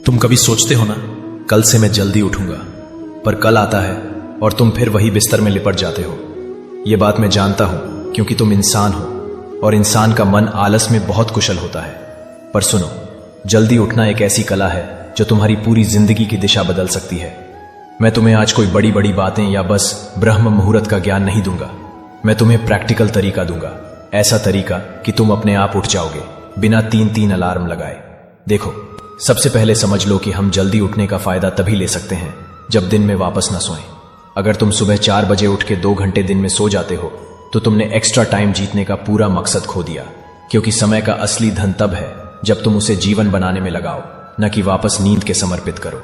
तुम कभी सोचते हो ना, कल से मैं जल्दी उठूंगा, पर कल आता है और तुम फिर वही बिस्तर में लिपट जाते हो। यह बात मैं जानता हूं क्योंकि तुम इंसान हो और इंसान का मन आलस में बहुत कुशल होता है। पर सुनो, जल्दी उठना एक ऐसी कला है जो तुम्हारी पूरी जिंदगी की दिशा बदल सकती है। मैं तुम्हें आज कोई बड़ी बड़ी बातें या बस ब्रह्म मुहूर्त का ज्ञान नहीं दूंगा। मैं तुम्हें प्रैक्टिकल तरीका दूंगा, ऐसा तरीका कि तुम अपने आप उठ जाओगे बिना 3-3 अलार्म लगाए। देखो, सबसे पहले समझ लो कि हम जल्दी उठने का फायदा तभी ले सकते हैं जब दिन में वापस न सोएं। अगर तुम सुबह 4 बजे उठ के 2 घंटे दिन में सो जाते हो तो तुमने एक्स्ट्रा टाइम जीतने का पूरा मकसद खो दिया, क्योंकि समय का असली धन तब है जब तुम उसे जीवन बनाने में लगाओ, न कि वापस नींद के समर्पित करो।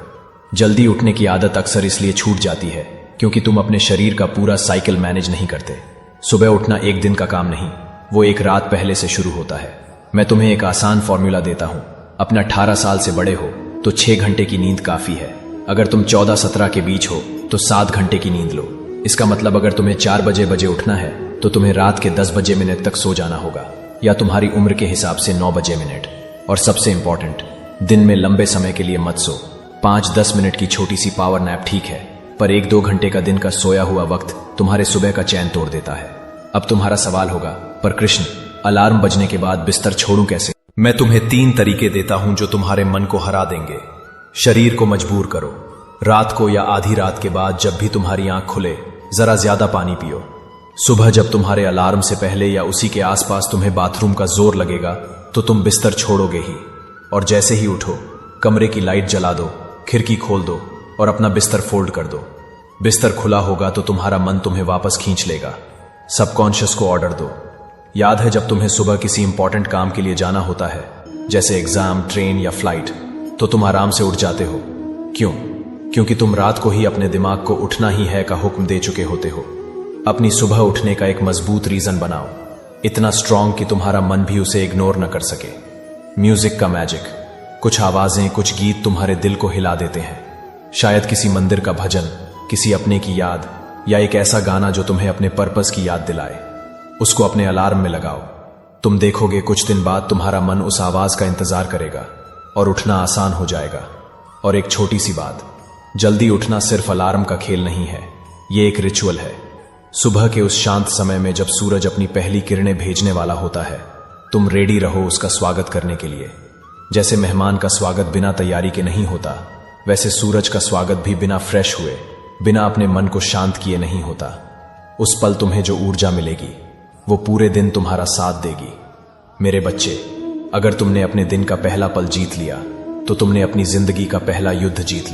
जल्दी उठने की आदत अक्सर इसलिए छूट जाती है क्योंकि तुम अपने शरीर का पूरा साइकिल मैनेज नहीं करते। सुबह उठना एक दिन का काम नहीं, वो एक रात पहले से शुरू होता है। मैं तुम्हें एक आसान फॉर्मूला देता हूं। अपने 18 साल से बड़े हो तो 6 घंटे की नींद काफी है। अगर तुम 14-17 के बीच हो तो 7 घंटे की नींद लो। इसका मतलब अगर तुम्हें 4 बजे उठना है तो तुम्हें रात के 10 बजे मिनट तक सो जाना होगा, या तुम्हारी उम्र के हिसाब से 9 बजे मिनट। और सबसे इंपॉर्टेंट, दिन में लंबे समय के लिए मत सो। 5-10 मिनट की छोटी सी पावर नैप ठीक है, पर 1-2 घंटे का दिन का सोया हुआ वक्त तुम्हारे सुबह का चैन तोड़ देता है। अब तुम्हारा सवाल होगा, पर कृष्ण, अलार्म बजने के बाद बिस्तर छोड़ूं कैसे? मैं तुम्हें 3 तरीके देता हूं जो तुम्हारे मन को हरा देंगे। शरीर को मजबूर करो। रात को या आधी रात के बाद जब भी तुम्हारी आंख खुले, जरा ज्यादा पानी पियो। सुबह जब तुम्हारे अलार्म से पहले या उसी के आसपास तुम्हें बाथरूम का जोर लगेगा तो तुम बिस्तर छोड़ोगे ही। और जैसे ही उठो, कमरे की लाइट जला दो, खिड़की खोल दो और अपना बिस्तर फोल्ड कर दो। बिस्तर खुला होगा तो तुम्हारा मन तुम्हें वापस खींच लेगा। सबकॉन्शियस को ऑर्डर दो। याद है, जब तुम्हें सुबह किसी इंपॉर्टेंट काम के लिए जाना होता है, जैसे एग्जाम, ट्रेन या फ्लाइट, तो तुम आराम से उठ जाते हो। क्यों? क्योंकि तुम रात को ही अपने दिमाग को उठना ही है का हुक्म दे चुके होते हो। अपनी सुबह उठने का एक मजबूत रीजन बनाओ, इतना स्ट्रांग कि तुम्हारा मन भी उसे इग्नोर न कर सके। म्यूजिक का मैजिक। कुछ आवाजें, कुछ गीत तुम्हारे दिल को हिला देते हैं। शायद किसी मंदिर का भजन, किसी अपने की याद, या एक ऐसा गाना जो तुम्हें अपने पर्पस की याद दिलाए। उसको अपने अलार्म में लगाओ। तुम देखोगे कुछ दिन बाद तुम्हारा मन उस आवाज का इंतजार करेगा और उठना आसान हो जाएगा। और एक छोटी सी बात, जल्दी उठना सिर्फ अलार्म का खेल नहीं है, ये एक रिचुअल है। सुबह के उस शांत समय में जब सूरज अपनी पहली किरणें भेजने वाला होता है, तुम रेडी रहो उसका स्वागत करने के लिए। जैसे मेहमान का स्वागत बिना तैयारी के नहीं होता, वैसे सूरज का स्वागत भी बिना फ्रेश हुए, बिना अपने मन को शांत किए नहीं होता। उस पल तुम्हें जो ऊर्जा मिलेगी वो पूरे दिन तुम्हारा साथ देगी। मेरे बच्चे, अगर तुमने अपने दिन का पहला पल जीत लिया तो तुमने अपनी जिंदगी का पहला युद्ध जीत लिया।